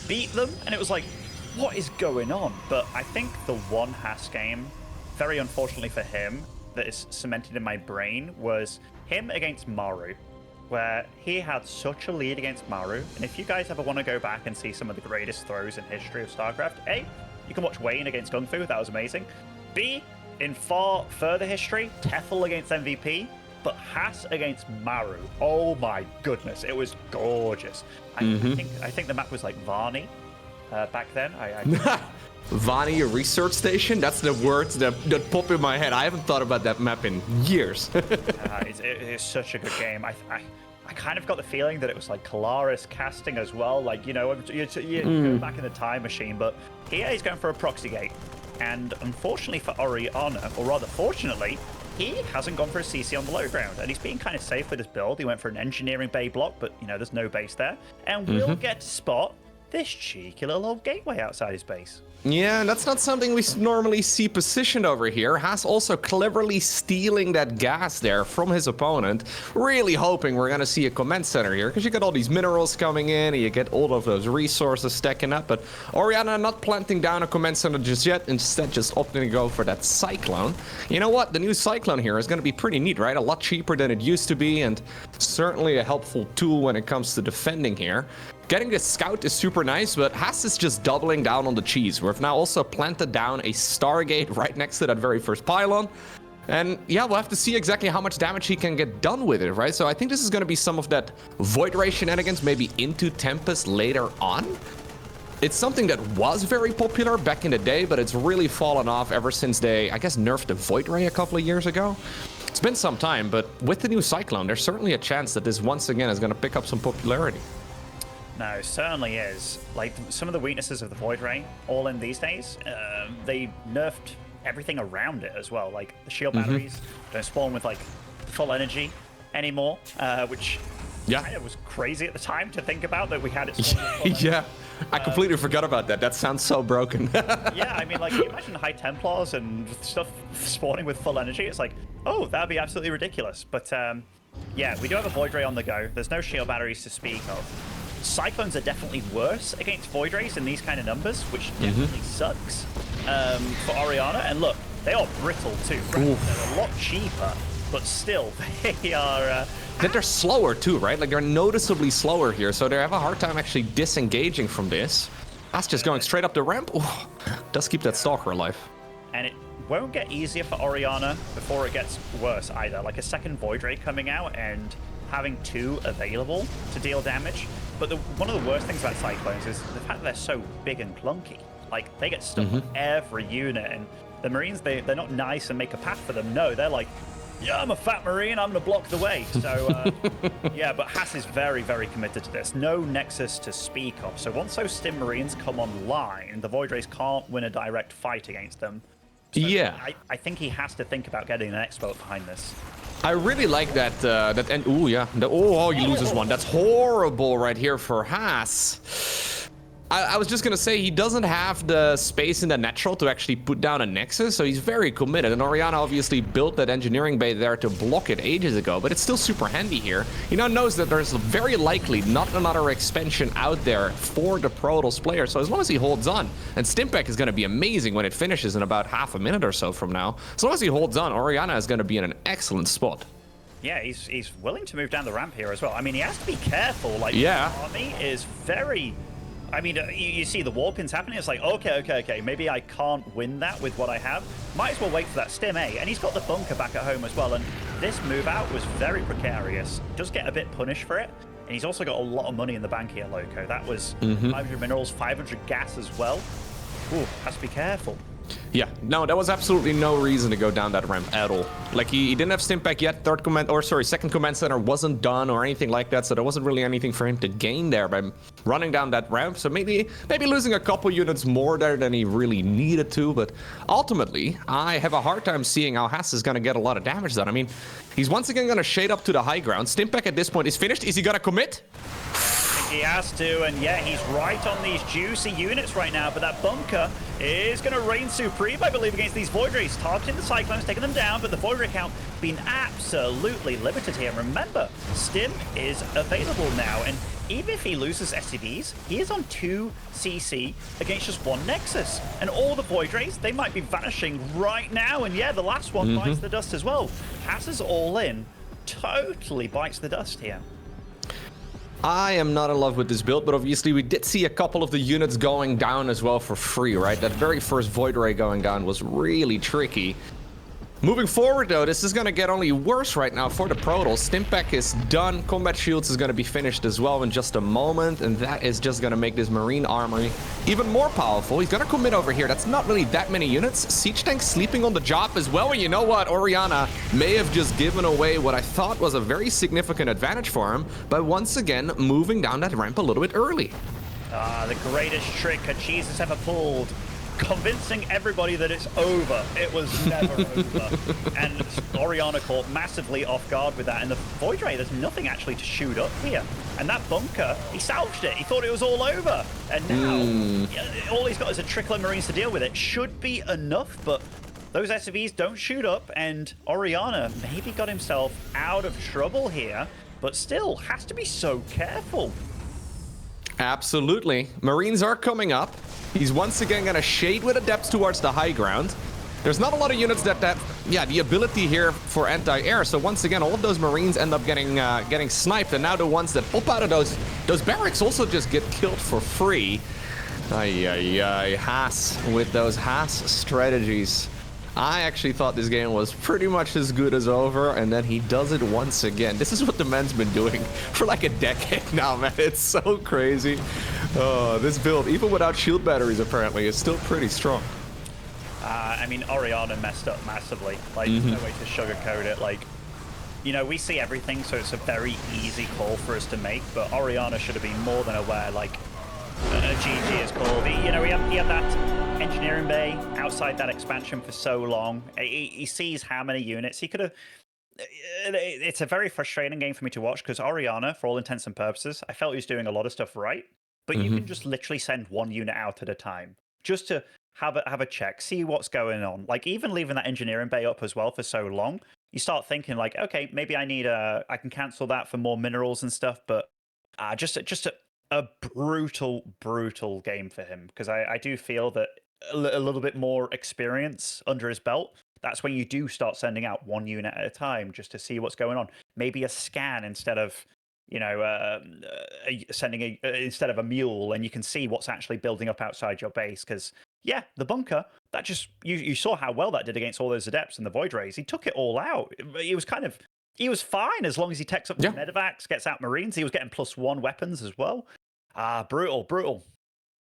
beat them, and it was like, what is going on? But I think the one Haas game, very unfortunately for him, that is cemented in my brain was him against Maru, where he had such a lead against Maru. And if you guys ever want to go back and see some of the greatest throws in history of StarCraft, A, you can watch Wayne against Kung Fu, that was amazing. B, in far further history, Tefl against MVP, but Haas against Maru, oh my goodness, it was gorgeous. I think the map was like Varney back then. Vani, a research station? That's the words that pop in my head. I haven't thought about that map in years. It's such a good game. I kind of got the feeling that it was like Kalaris casting as well. Like, you know, you go back in the time machine, but here he's going for a proxy gate. And unfortunately for Oriana, or rather fortunately, he hasn't gone for a CC on the low ground. And he's being kind of safe with his build. He went for an engineering bay block, but, you know, there's no base there. And we'll get to spot this cheeky little old gateway outside his base. Yeah, that's not something we normally see positioned over here. Haas also cleverly stealing that gas there from his opponent. Really hoping we're going to see a command center here, because you get all these minerals coming in, and you get all of those resources stacking up. But Oriana not planting down a command center just yet, instead just opting to go for that Cyclone. You know what? The new Cyclone here is going to be pretty neat, right? A lot cheaper than it used to be, and certainly a helpful tool when it comes to defending here. Getting this scout is super nice, but Haas is just doubling down on the cheese. We've now also planted down a Stargate right next to that very first pylon. And yeah, we'll have to see exactly how much damage he can get done with it, right? So I think this is going to be some of that Void Ray shenanigans, maybe into Tempest later on. It's something that was very popular back in the day, but it's really fallen off ever since they, I guess, nerfed the Void Ray a couple of years ago. It's been some time, but with the new Cyclone, there's certainly a chance that this once again is going to pick up some popularity. No, it certainly is. Like, some of the weaknesses of the Void Ray, all in these days, they nerfed everything around it as well. Like, the shield batteries don't spawn with, like, full energy anymore, which kind of was crazy at the time to think about, that we had it. Yeah, I completely forgot about that. That sounds so broken. Yeah, I mean, like, you imagine High Templars and stuff spawning with full energy. It's like, oh, that'd be absolutely ridiculous. But, yeah, we do have a Void Ray on the go. There's no shield batteries to speak of. Cyclones are definitely worse against Void Rays in these kind of numbers, which definitely sucks for Oriana. And look, they are brittle too. They're a lot cheaper, but still, they are... They're slower too, right? Like, they're noticeably slower here, so they have a hard time actually disengaging from this. That's just going straight up the ramp. Ooh, does keep that Stalker alive. And it won't get easier for Oriana before it gets worse either. Like, a second Void Ray coming out and having two available to deal damage. But one of the worst things about Cyclones is the fact that they're so big and clunky. Like, they get stuck on every unit, and the Marines, they're not nice and make a path for them. No, they're like, yeah, I'm a fat Marine, I'm going to block the way. So, yeah, but Haas is very, very committed to this. No Nexus to speak of. So once those Stim Marines come online, the Void Rays can't win a direct fight against them. So yeah. I think he has to think about getting an Expo behind this. I really like that, and ooh, yeah. He loses one. That's horrible right here for Haas. I was just gonna say, he doesn't have the space in the natural to actually put down a Nexus, so he's very committed. And Oriana obviously built that engineering bay there to block it ages ago, but it's still super handy here. He now knows that there's very likely not another expansion out there for the Protoss player, so as long as he holds on, and Stimpec is gonna be amazing when it finishes in about half a minute or so from now. As long as he holds on, Oriana is gonna be in an excellent spot. Yeah, he's willing to move down the ramp here as well. I mean, he has to be careful. Like, yeah. The army is very... I mean, you see the wall pins happening. It's like, okay. Maybe I can't win that with what I have. Might as well wait for that Stim A. And he's got the bunker back at home as well. And this move out was very precarious. Does get a bit punished for it. And he's also got a lot of money in the bank here, Loco. That was 500 minerals, 500 gas as well. Ooh, has to be careful. Yeah, no, there was absolutely no reason to go down that ramp at all. Like, he didn't have Stimpec yet, second command center wasn't done or anything like that, so there wasn't really anything for him to gain there by running down that ramp. So maybe losing a couple units more there than he really needed to, but ultimately, I have a hard time seeing how Haas is going to get a lot of damage done. I mean, he's once again going to shade up to the high ground. Stimpec at this point is finished. Is he going to commit? He has to, and yeah, he's right on these juicy units right now, but that bunker is going to reign supreme, I believe, against these Void Rays, targeting the Cyclones, taking them down, but the Void Ray count being absolutely limited here. Remember, Stim is available now, and even if he loses SCVs, he is on 2 CC against just 1 Nexus. And all the Void Rays, they might be vanishing right now, and yeah, the last one bites the dust as well. Passes all in, totally bites the dust here. I am not in love with this build, but obviously we did see a couple of the units going down as well for free, right? That very first Void Ray going down was really tricky. Moving forward, though, this is going to get only worse right now for the Protoss. Stimpack is done. Combat Shields is going to be finished as well in just a moment, and that is just going to make this Marine Armory even more powerful. He's going to commit over here. That's not really that many units. Siege Tank sleeping on the job as well, and you know what? Oriana may have just given away what I thought was a very significant advantage for him by once again moving down that ramp a little bit early. The greatest trick a cheese has ever pulled. Convincing everybody that it's over. It was never over. And Oriana caught massively off guard with that. And the Void Ray, there's nothing actually to shoot up here. And that bunker, he salvaged it. He thought it was all over. And now, all he's got is a trickle of Marines to deal with it. Should be enough, but those SCVs don't shoot up. And Oriana maybe got himself out of trouble here, but still has to be so careful. Absolutely. Marines are coming up. He's once again going to shade with Adepts towards the high ground. There's not a lot of units that the ability here for anti-air. So once again, all of those Marines end up getting sniped, and now the ones that pop out of those barracks also just get killed for free. Haas with those Haas strategies. I actually thought this game was pretty much as good as over, and then he does it once again. This is what the man's been doing for like a decade now, man. It's so crazy. This build, even without shield batteries, apparently, is still pretty strong. I mean, Oriana messed up massively. Like, there's no way to sugarcoat it. Like, you know, we see everything, so it's a very easy call for us to make, but Oriana should have been more than aware, like, GG is called. You know, he had that engineering bay outside that expansion for so long. He sees how many units he could have. It's a very frustrating game for me to watch because Oriana, for all intents and purposes, I felt he was doing a lot of stuff right, but you can just literally send 1 unit out at a time just to have a check, see what's going on. Like, even leaving that engineering bay up as well for so long, you start thinking like, okay, maybe I can cancel that for more minerals and stuff, but just a brutal game for him, because I do feel that a little bit more experience under his belt, that's when you do start sending out 1 unit at a time just to see what's going on. Maybe a scan instead of, you know, instead of a mule, and you can see what's actually building up outside your base. Because yeah, the bunker, that just you saw how well that did against all those Adepts and the Void Rays. He took it all out. He was fine as long as he techs up the medevacs, gets out Marines. He was getting +1 weapons as well. Brutal.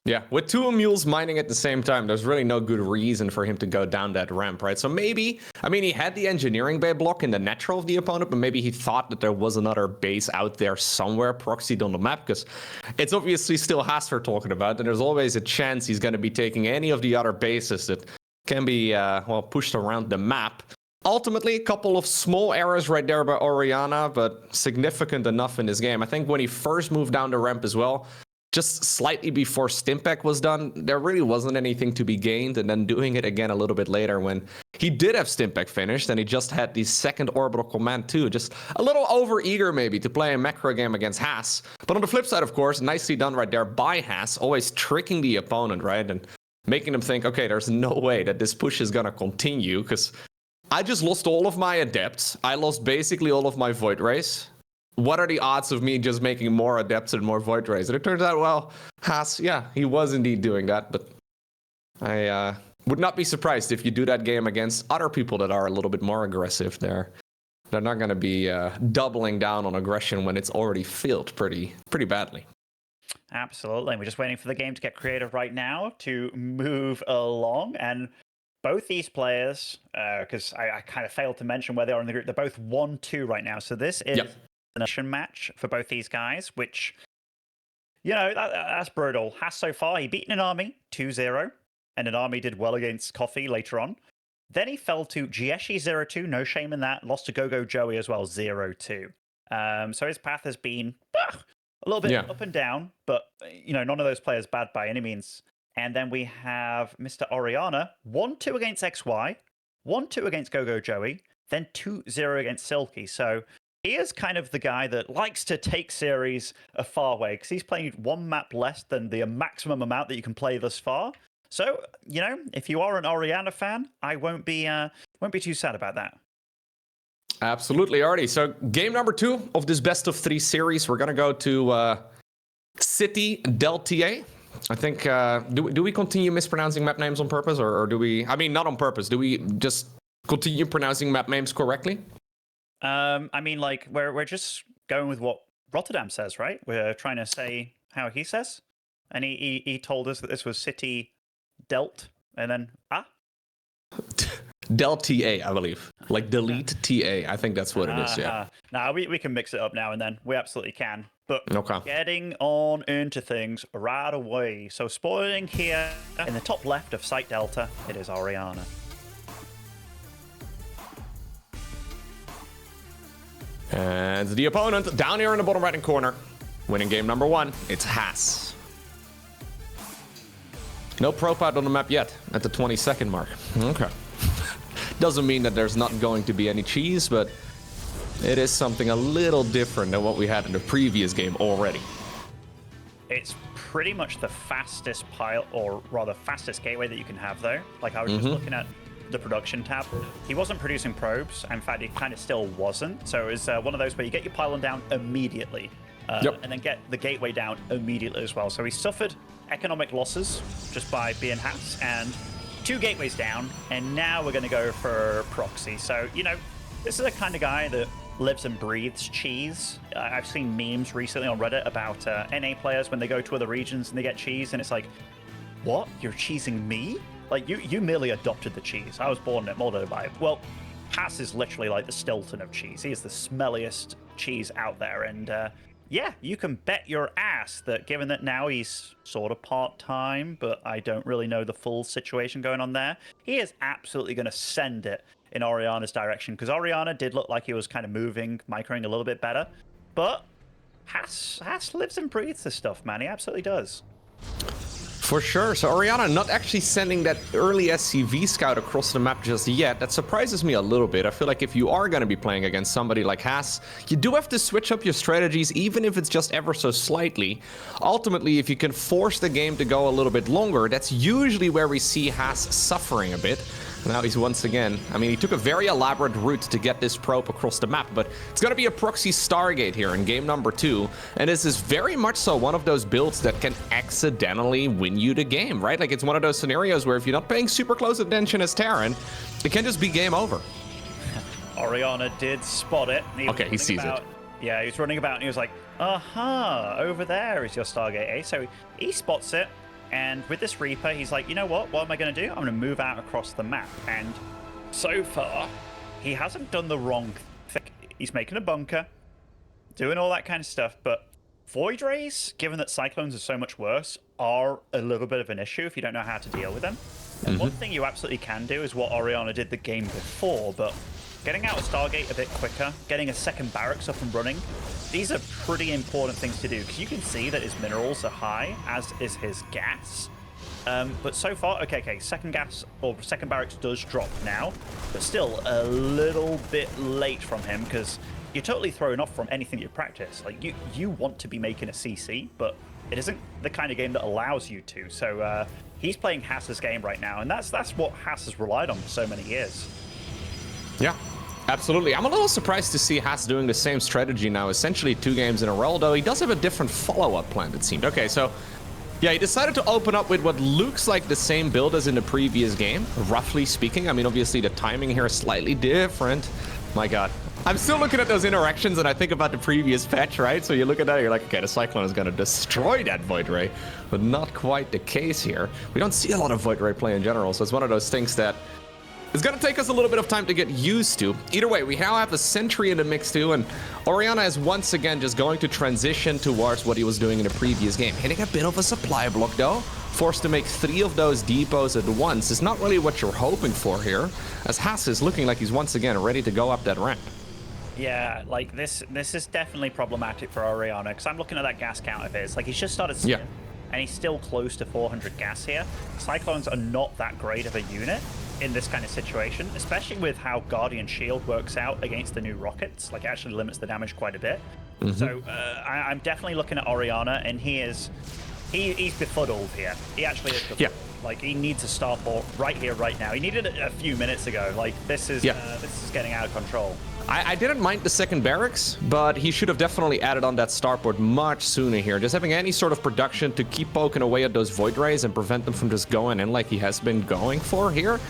Yeah, with 2 mules mining at the same time, there's really no good reason for him to go down that ramp, right? So maybe, I mean, he had the engineering bay block in the natural of the opponent, but maybe he thought that there was another base out there somewhere proxied on the map, because it's obviously still Haas we're talking about, and there's always a chance he's going to be taking any of the other bases that can be, pushed around the map. Ultimately, a couple of small errors right there by Oriana, but significant enough in this game. I think when he first moved down the ramp as well, just slightly before Stimpack was done, there really wasn't anything to be gained, and then doing it again a little bit later when he did have Stimpack finished, and he just had the second orbital command too. Just a little over-eager maybe to play a macro game against Haas. But on the flip side, of course, nicely done right there by Haas, always tricking the opponent, right? And making them think, okay, there's no way that this push is gonna continue, because I just lost all of my Adepts. I lost basically all of my Void Rays. What are the odds of me just making more Adepts and more Void Rays? And it turns out, well, Haas, yeah, he was indeed doing that. But I would not be surprised if you do that game against other people that are a little bit more aggressive there. They're not going to be doubling down on aggression when it's already failed pretty badly. Absolutely. We're just waiting for the game to get creative right now to move along. And both these players, because I kind of failed to mention where they are in the group, they're both 1-2 right now. So this is a nation match for both these guys, which, you know, that's brutal. Haas so far, he beaten an army 2-0, and an army did well against Coffee later on. Then he fell to Gieshi 0-2, no shame in that. Lost to Gogo Joey as well, 0-2. So his path has been a little bit up and down, but, you know, none of those players bad by any means. And then we have Mr. Oriana, 1-2 against XY, 1-2 against GoGo Joey, then 2-0 against Silky. So he is kind of the guy that likes to take series a far way because he's playing one map less than the maximum amount that you can play thus far. So, you know, if you are an Oriana fan, I won't be too sad about that. Absolutely, Artie. So game number 2 of this best of 3 series, we're going to go to City Del TA. I think, do we continue mispronouncing map names on purpose, or do we, I mean, not on purpose, do we just continue pronouncing map names correctly? I mean, like, we're just going with what Rotterdam says, right? We're trying to say how he says. And he told us that this was City Delt, and then, Del TA, I believe. Like delete TA. I think that's what it is, yeah. Nah, we can mix it up now and then. We absolutely can. But okay. Getting on into things right away. So spoiling here in the top left of Site Delta, it is Oriana. And the opponent down here in the bottom right-hand corner, winning game number 1, it's Haas. No prop out on the map yet at the 20-second mark. Okay. Doesn't mean that there's not going to be any cheese, but it is something a little different than what we had in the previous game already. It's pretty much the fastest pile, or rather fastest gateway that you can have, though. Like, I was just looking at the production tab. He wasn't producing probes. In fact, he kind of still wasn't. So it was one of those where you get your pylon down immediately, and then get the gateway down immediately as well. So he suffered economic losses just by being Haas, and 2 gateways down, and now we're going to go for proxy. So, you know, this is the kind of guy that lives and breathes cheese. I've seen memes recently on Reddit about NA players when they go to other regions and they get cheese, and it's like, what? You're cheesing me? Like, you merely adopted the cheese. I was born in it, molded by it. Well, Haas is literally like the Stilton of cheese. He is the smelliest cheese out there, and yeah, you can bet your ass that given that now he's sort of part-time, but I don't really know the full situation going on there, he is absolutely going to send it in Oriana's direction, because Oriana did look like he was kind of moving, microing a little bit better, but Haas lives and breathes this stuff, man. He absolutely does. For sure. So Oriana not actually sending that early SCV scout across the map just yet. That surprises me a little bit. I feel like if you are going to be playing against somebody like Haas, you do have to switch up your strategies, even if it's just ever so slightly. Ultimately, if you can force the game to go a little bit longer, that's usually where we see Haas suffering a bit. Now he's once again, I mean, he took a very elaborate route to get this probe across the map, but it's going to be a proxy Stargate here in game number 2, and this is very much so one of those builds that can accidentally win you the game, right? Like, it's one of those scenarios where if you're not paying super close attention as Terran, it can just be game over. Oriana did spot it. Okay, he sees it. Yeah, he was running about and he was like, over there is your Stargate, eh? So he spots it. And with this Reaper, he's like, you know what am I going to do? I'm going to move out across the map. And so far, he hasn't done the wrong thing. He's making a bunker, doing all that kind of stuff. But Void Rays, given that Cyclones are so much worse, are a little bit of an issue if you don't know how to deal with them. And one thing you absolutely can do is what Oriana did the game before, but getting out of Stargate a bit quicker, getting a second barracks up and running, these are pretty important things to do, because you can see that his minerals are high, as is his gas. But so far, okay, second gas or second barracks does drop now, but still a little bit late from him, because you're totally thrown off from anything you practice. Like, you want to be making a CC, but it isn't the kind of game that allows you to. So he's playing Haas's game right now, and that's what Haas has relied on for so many years. Yeah. Absolutely. I'm a little surprised to see Haas doing the same strategy now, essentially 2 games in a row, though he does have a different follow-up plan, it seemed. Okay, so yeah, he decided to open up with what looks like the same build as in the previous game, roughly speaking. I mean, obviously the timing here is slightly different. My God. I'm still looking at those interactions and I think about the previous patch, right? So you look at that, you're like, okay, the Cyclone is going to destroy that Void Ray, but not quite the case here. We don't see a lot of Void Ray play in general, so it's one of those things that it's going to take us a little bit of time to get used to. Either way, we now have a Sentry in the mix too, and Oriana is once again just going to transition towards what he was doing in the previous game. Hitting a bit of a supply block though. Forced to make 3 of those depots at once is not really what you're hoping for here, as Haas is looking like he's once again ready to go up that ramp. Yeah, like this is definitely problematic for Oriana, because I'm looking at that gas count of his. Like, he's just started seeing. and he's still close to 400 gas here. Cyclones are not that great of a unit in this kind of situation, especially with how Guardian Shield works out against the new rockets. Like, it actually limits the damage quite a bit. So I'm definitely looking at Oriana, and he's befuddled here. He actually is befuddled. Like, he needs a starport right here, right now. He needed it a few minutes ago. Like, this is getting out of control. I didn't mind the second barracks, but he should have definitely added on that starport much sooner here. Just having any sort of production to keep poking away at those void rays and prevent them from just going in like he has been going for here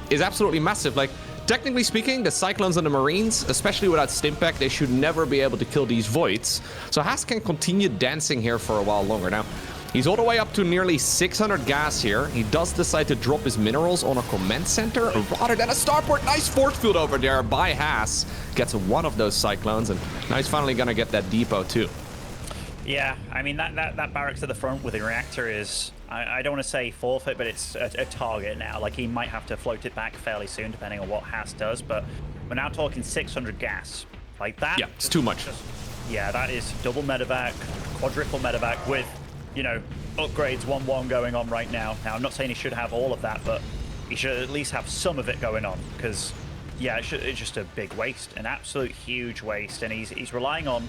is absolutely massive. Like, technically speaking, the Cyclones and the Marines, especially without Stimpack, they should never be able to kill these voids. So Haas can continue dancing here for a while longer. Now, he's all the way up to nearly 600 gas here. He does decide to drop his minerals on a command center rather than a starport. Nice force field over there by Haas. Gets one of those Cyclones, and now he's finally going to get that depot too. Yeah, I mean, that barracks at the front with the reactor is, I don't want to say forfeit, but it's a target now. Like, he might have to float it back fairly soon, depending on what Haas does, but we're now talking 600 gas. Like that? Yeah, it's too much. Yeah, that is double medevac, quadruple medevac with, you know, upgrades 1-1 going on right now. Now, I'm not saying he should have all of that, but he should at least have some of it going on, because, yeah, it's just a big waste, an absolute huge waste, and he's relying on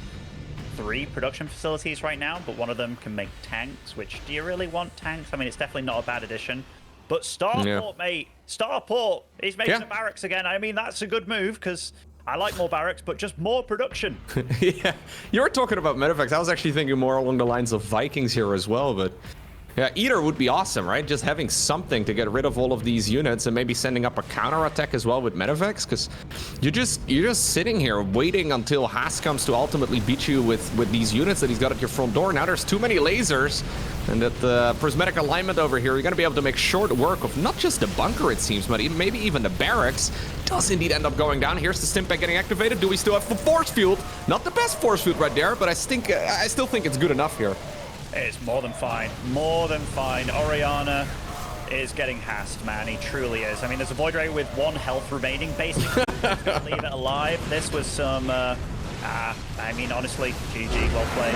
3 production facilities right now, but one of them can make tanks, which, do you really want tanks? I mean, it's definitely not a bad addition, but Starport, mate, Starport, he's making the barracks again. I mean, that's a good move, because I like more barracks, but just more production. Yeah, you were talking about medevacs. I was actually thinking more along the lines of Vikings here as well, but yeah, Eater would be awesome, right? Just having something to get rid of all of these units and maybe sending up a counterattack as well with medevacs, because you're just sitting here waiting until Haas comes to ultimately beat you with these units that he's got at your front door. Now there's too many lasers, and that the prismatic alignment over here, you're going to be able to make short work of not just the bunker, it seems, but maybe even the barracks. Does indeed end up going down. Here's the Stimpack getting activated. Do we still have the force field? Not the best force field right there, but I still think it's good enough here. It's more than fine. More than fine. Oriana is getting hassed, man. He truly is. I mean, there's a Void Ray with 1 health remaining, basically. Leave it alive. This was some... I mean, honestly, GG, well played.